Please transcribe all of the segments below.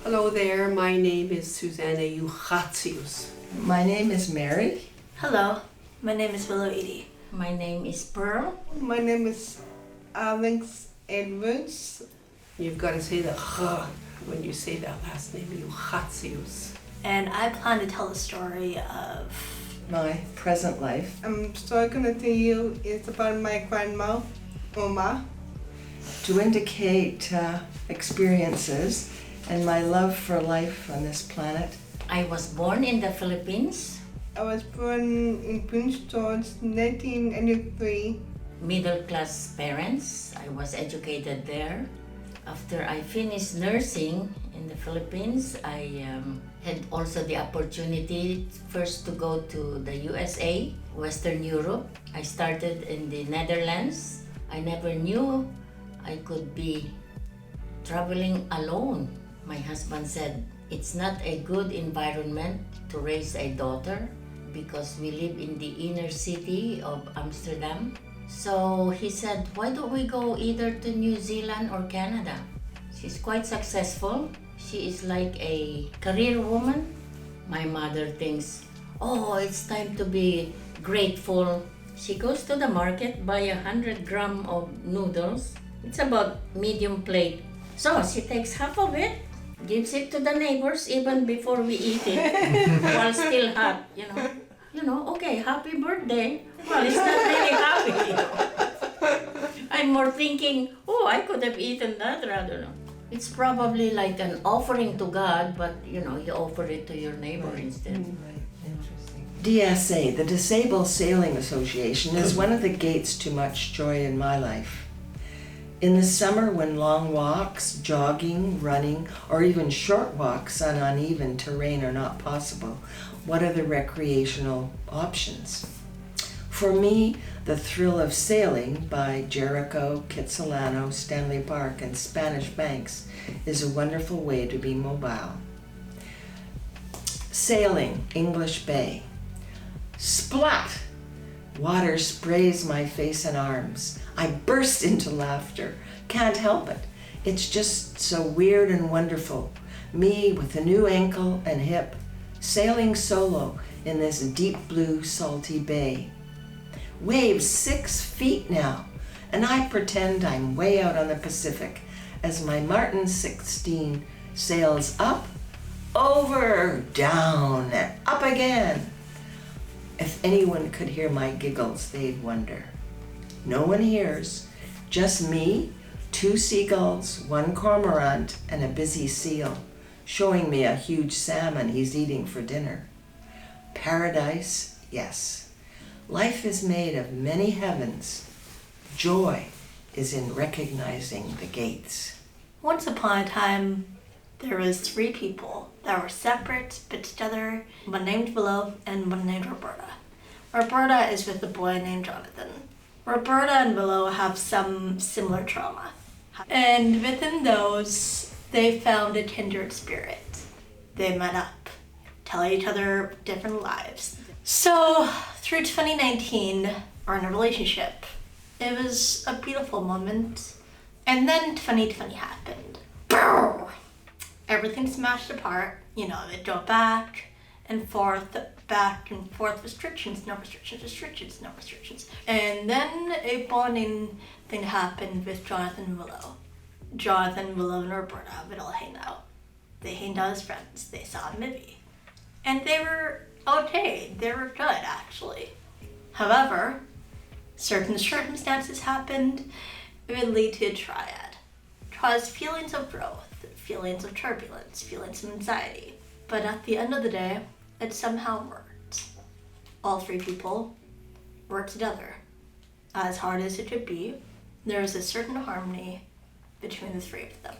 Hello there, my name is Susanna Euchatzius. My name is Mary. Hello, my name is Willow Edie. My name is Pearl. My name is Alex Edwards. You've got to say the ch when you say that last name, Euchatzius. And I plan to tell the story of My present life. I'm still gonna tell you it's about my grandma, Oma. To indicate experiences and my love for life on this planet. I was born in the Philippines, I was born in Prince George, 1983. middle class parents. I was educated there. After I finished nursing in the Philippines, I had also the opportunity first to go to the USA, Western Europe. I started in the Netherlands. I never knew I could be traveling alone. My husband said it's not a good environment to raise a daughter because we live in the inner city of Amsterdam. So he said, why don't we go either to New Zealand or Canada? She's quite successful. She is like a career woman. My mother thinks, oh, it's time to be grateful. She goes to the market, buy 100 grams of noodles. It's about medium plate. So she takes half of it, gives it to the neighbors even before we eat it, while still hot, okay, happy birthday. Well, it's not really happy, I'm more thinking, oh, I could have eaten that, I don't know. It's probably like an offering to God, but you offer it to your neighbor instead. Interesting. DSA, the Disabled Sailing Association, is one of the gates to much joy in my life. In the summer, when long walks, jogging, running, or even short walks on uneven terrain are not possible, what are the recreational options? For me, the thrill of sailing by Jericho, Kitsilano, Stanley Park, and Spanish Banks is a wonderful way to be mobile. Sailing, English Bay. Splat! Water sprays my face and arms. I burst into laughter. Can't help it. It's just so weird and wonderful. Me with a new ankle and hip, sailing solo in this deep blue salty bay. Waves 6 feet now, and I pretend I'm way out on the Pacific as my Martin 16 sails up, over, down, and up again. If anyone could hear my giggles, they'd wonder. No one hears, just me, 2 seagulls, 1 cormorant, and a busy seal, showing me a huge salmon he's eating for dinner. Paradise, yes. Life is made of many heavens. Joy is in recognizing the gates. Once upon a time, there was 3 people that were separate but together, one named Willow and one named Roberta. Roberta is with a boy named Jonathan. Roberta and Willow have some similar trauma. And within those, they found a kindred spirit. They met up, tell each other different lives. So, through 2019, we're in a relationship. It was a beautiful moment. And then 2020 happened. Boom! Everything smashed apart. They go back and forth, restrictions, no restrictions, restrictions, no restrictions. And then a bonding thing happened with Jonathan and Willow. Jonathan, Willow, and Roberta would all hang out. They hanged out as friends. They saw a movie. And they were okay. They were good, actually. However, certain circumstances happened. It would lead to a triad. Cause feelings of growth, feelings of turbulence, feelings of anxiety. But at the end of the day, it somehow worked. All 3 people worked together. As hard as it could be, there was a certain harmony between the 3 of them.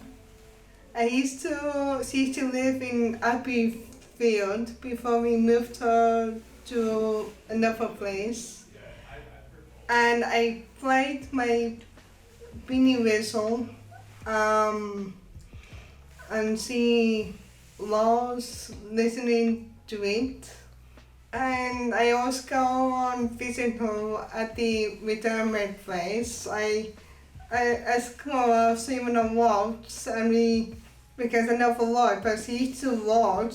I used to live in Abbeyfield before we moved to another place. And I played my beanie whistle and she loves listening to it. And I also go on visit her at the retirement place. I ask her if she wanna walk and we because I know a lot, but she used to watch.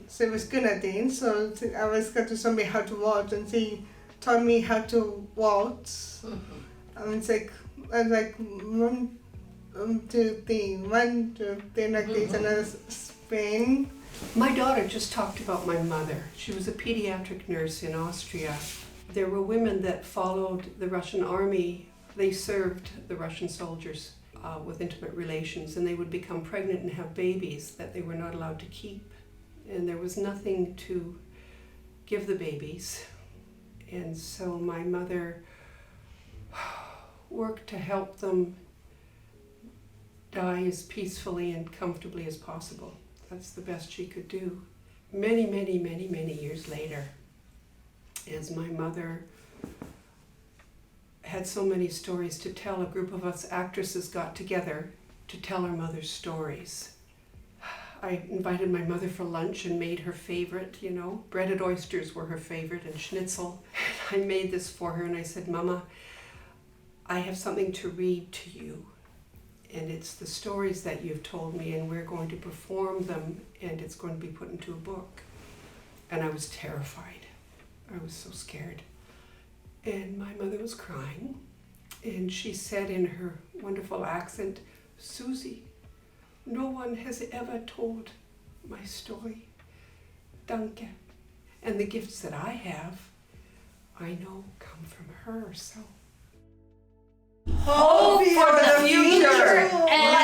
She was good at it, so I was going to show me how to watch, and she taught me how to watch. It's like I was like 1, 2, 3, 1, 2, 3, like this, and I was spin. My daughter just talked about my mother. She was a pediatric nurse in Austria. There were women that followed the Russian army. They served the Russian soldiers with intimate relations, and they would become pregnant and have babies that they were not allowed to keep. And there was nothing to give the babies. And so my mother worked to help them die as peacefully and comfortably as possible. That's the best she could do. Many, many, many, many years later, as my mother had so many stories to tell, a group of us actresses got together to tell our mother's stories. I invited my mother for lunch and made her favorite, breaded oysters were her favorite, and schnitzel. I made this for her and I said, Mama, I have something to read to you. And it's the stories that you've told me, and we're going to perform them, and it's going to be put into a book. And I was terrified. I was so scared. And my mother was crying, and she said in her wonderful accent, Susie, no one has ever told my story. Danke. And the gifts that I have, I know come from her, so. Hope for the future. And